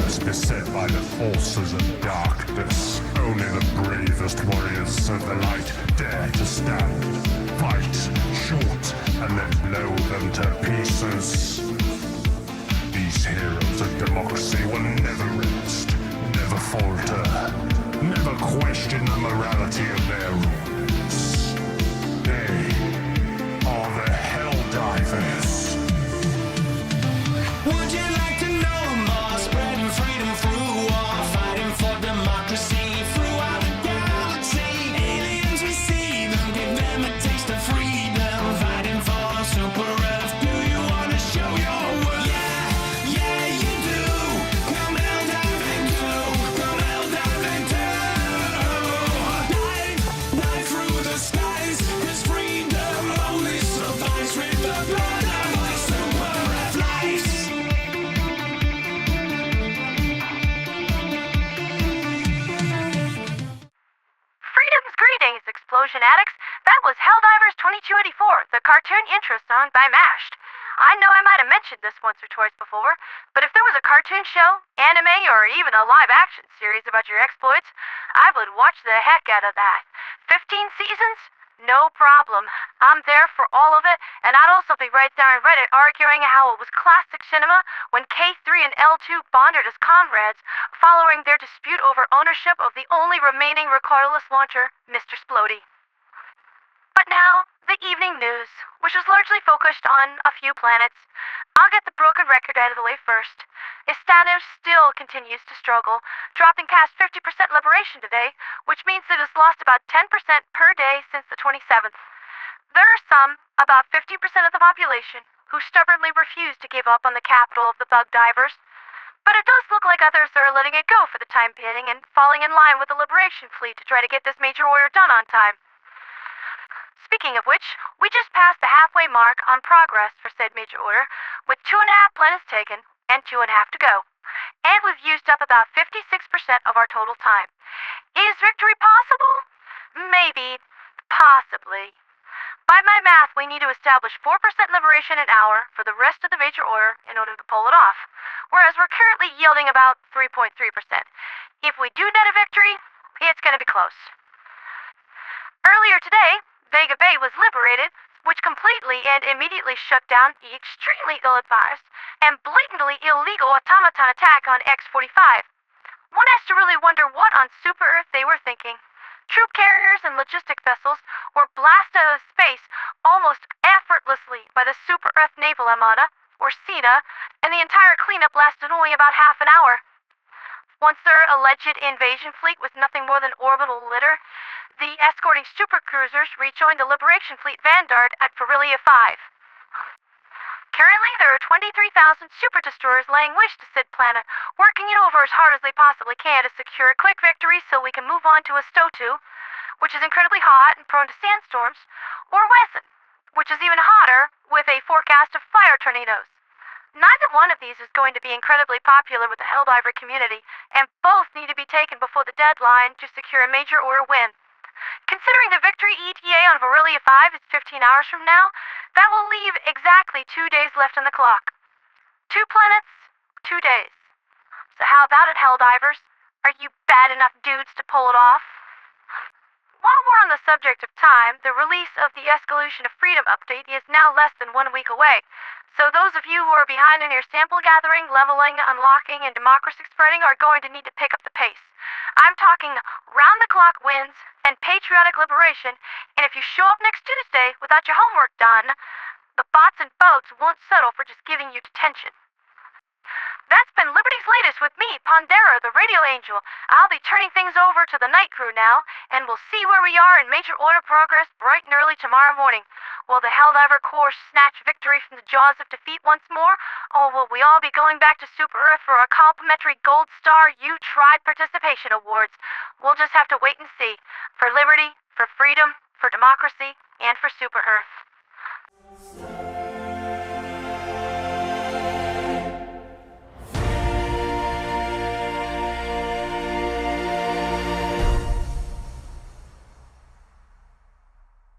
universe beset by the forces of darkness. Only the bravest warriors of the light dare to stand, fight, shoot, and then blow them to pieces. These heroes of democracy will never rest, never falter, never question the morality of their rulers. They are the Helldivers. Would you like to know more? Spreading freedom through war, fighting for democracy throughout the galaxy. Aliens we see them, give them a taste of freedom, fighting for Super Earth. Do you want to show your worth? Yeah, you do. Come Helldiving too. Come Helldiving too. Dive through the skies, 'cause freedom only survives with the blood of my Super Earth lives. Freedom's greetings, explosion addicts. That was Helldivers 2284, the cartoon intro song by MASH'd. I know I might have mentioned this once or twice before, but if there was a cartoon show, anime, or even a live-action series about your exploits, I would watch the heck out of that. 15 seasons? No problem. I'm there for all of it, and I'd also be right there on Reddit arguing how it was classic cinema when K3 and L2 bonded as comrades following their dispute over ownership of the only remaining recoilless launcher, Mr. Splody. But now, the evening news, which is largely focused on a few planets. I'll get the broken record out of the way first. Istanos still continues to struggle, dropping past 50% liberation today, which means it has lost about 10% per day since the 27th. There are some, about 50% of the population, who stubbornly refuse to give up on the capital of the bug divers. But it does look like others are letting it go for the time being and falling in line with the Liberation Fleet to try to get this major order done on time. Speaking of which, we just passed the halfway mark on progress for said major order, with 2.5 planets taken and 2.5 to go. And we've used up about 56% of our total time. Is victory possible? Maybe. Possibly. By my math, we need to establish 4% liberation an hour for the rest of the major order in order to pull it off, whereas we're currently yielding about 3.3%. If we do net a victory, it's going to be close. Earlier today, Vega Bay was liberated, which completely and immediately shut down the extremely ill-advised and blatantly illegal automaton attack on X-45. One has to really wonder what on Super Earth they were thinking. Troop carriers and logistic vessels were blasted out of space almost effortlessly by the Super Earth Naval Armada, or SENA, and the entire cleanup lasted only about half an hour. Once their alleged invasion fleet was nothing more than orbital litter, the escorting supercruisers rejoined the Liberation Fleet Vanguard at Farilia 5. Currently, there are 23,000 super destroyers laying waste to said planet, working it over as hard as they possibly can to secure a quick victory so we can move on to Astotu, which is incredibly hot and prone to sandstorms, or Wesen, which is even hotter with a forecast of fire tornadoes. Neither one of these is going to be incredibly popular with the Helldiver community, and both need to be taken before the deadline to secure a major order win. Considering the victory ETA on Varilia 5 is 15 hours from now, that will leave exactly 2 days left on the clock. 2 planets, 2 days. So how about it, Helldivers? Are you bad enough dudes to pull it off? While we're on the subject of time, the release of the Escalation of Freedom update is now less than 1 week away. So those of you who are behind in your sample gathering, leveling, unlocking, and democracy spreading are going to need to pick up the pace. I'm talking round-the-clock wins and patriotic liberation, and if you show up next Tuesday without your homework done, the bots and boats won't settle for just giving you detention. That's been Liberty's latest with me, Pondera, the Radio Angel. I'll be turning things over to the night crew now, and we'll see where we are in major order progress bright and early tomorrow morning. Will the Helldiver Corps snatch victory from the jaws of defeat once more, or will we all be going back to Super Earth for our complimentary Gold Star You Tried Participation Awards? We'll just have to wait and see. For liberty, for freedom, for democracy, and for Super Earth.